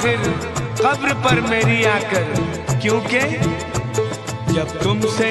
आखिर कब्र पर मेरी आकर, क्योंकि जब तुमसे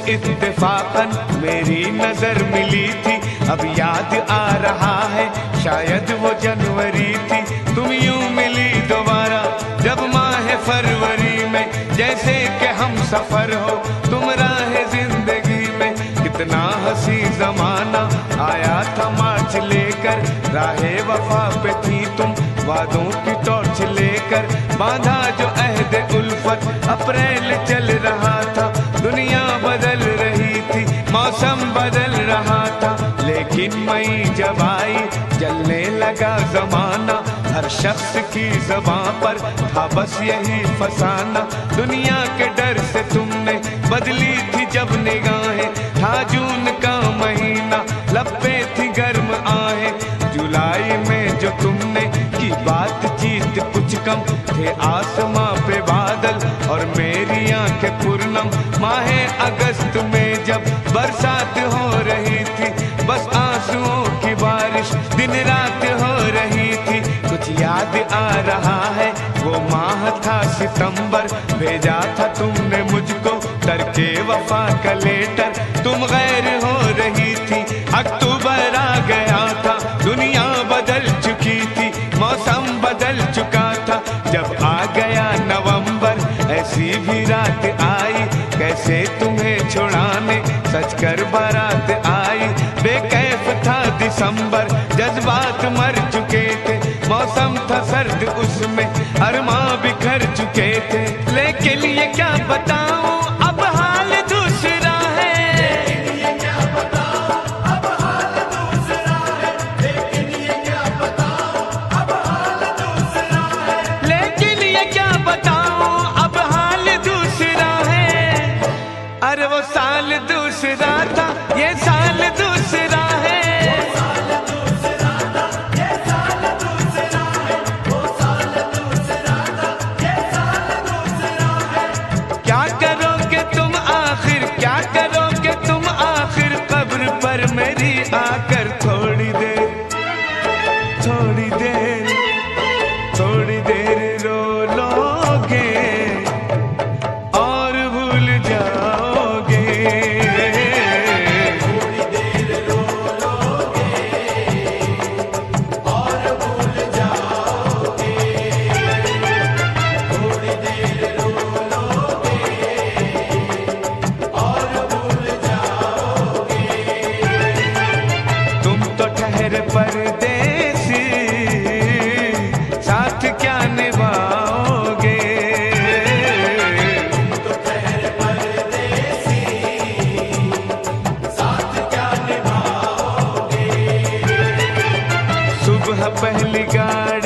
इत्तेफाकन मेरी नजर मिली थी, अब याद आ रहा है शायद वो जनवरी थी। तुम यूं मिली दोबारा जब माह फरवरी में, जैसे कि हम सफर हो तुम राह जिंदगी में। कितना हंसी जमाना आया था मार्च लेकर, राहे वफा पे थी तुम वादों की टॉर्च लेकर। बांधा जो अहद उल्फत अप्रैल चल रहा था, दुनिया बदल रही थी, मौसम बदल रहा था। लेकिन मई जब आई जलने लगा जमाना, हर शख्स की ज़बां पर था बस यही फसाना। दुनिया के डर से तुमने बदली थी जब निगाहें, था जून का महीना लब पे थी गर्म आहें। जुलाई में जो तुमने की बातचीत कुछ कम थे आसमां पे बादल और मेरी आंखें पूर्णम। माहे अगस्त में जब बरसात हो रही थी, बस आंसुओं की बारिश दिन रात हो रही थी। कुछ याद आ रहा है वो माह था सितंबर, भेजा था तुमने मुझको करके वफा का लेटर। तुम गैर हो रही थी, अक्टूबर आ गया था, दुनिया बदल चुकी थी, मौसम बदल चुका था। जब आ गया नवंबर ऐसी भी रात आई, कैसे तुम्हें छुड़ाने सच कर बारात आई। बेकैफ था दिसंबर, जज्बात मर चुके थे, मौसम था सर्द उसमें अरमां बिखर चुके थे। लेकिन ये क्या बताऊं अब हाल दूसरा है, लेकिन ये क्या बताऊं अब हाल दूसरा है, लेकिन ये क्या बताऊं अब हाल दूसरा है, लेकिन ये क्या बताऊं अब हाल दूसरा है। अरे वो साल दूसरा था, ये साल दूसरा है, आकर थोड़ी देर रो लोगे और भूल जाओगे, थोड़ी देर रो लोगे और भूल जाओगे, थोड़ी देर रो लोगे और भूल जाओगे। तुम तो ठहरे परदेसी, साथ क्या निभाओगे, तुम तो ठहरे परदेसी, साथ क्या निभाओगे। सुबह पहली गाड़ी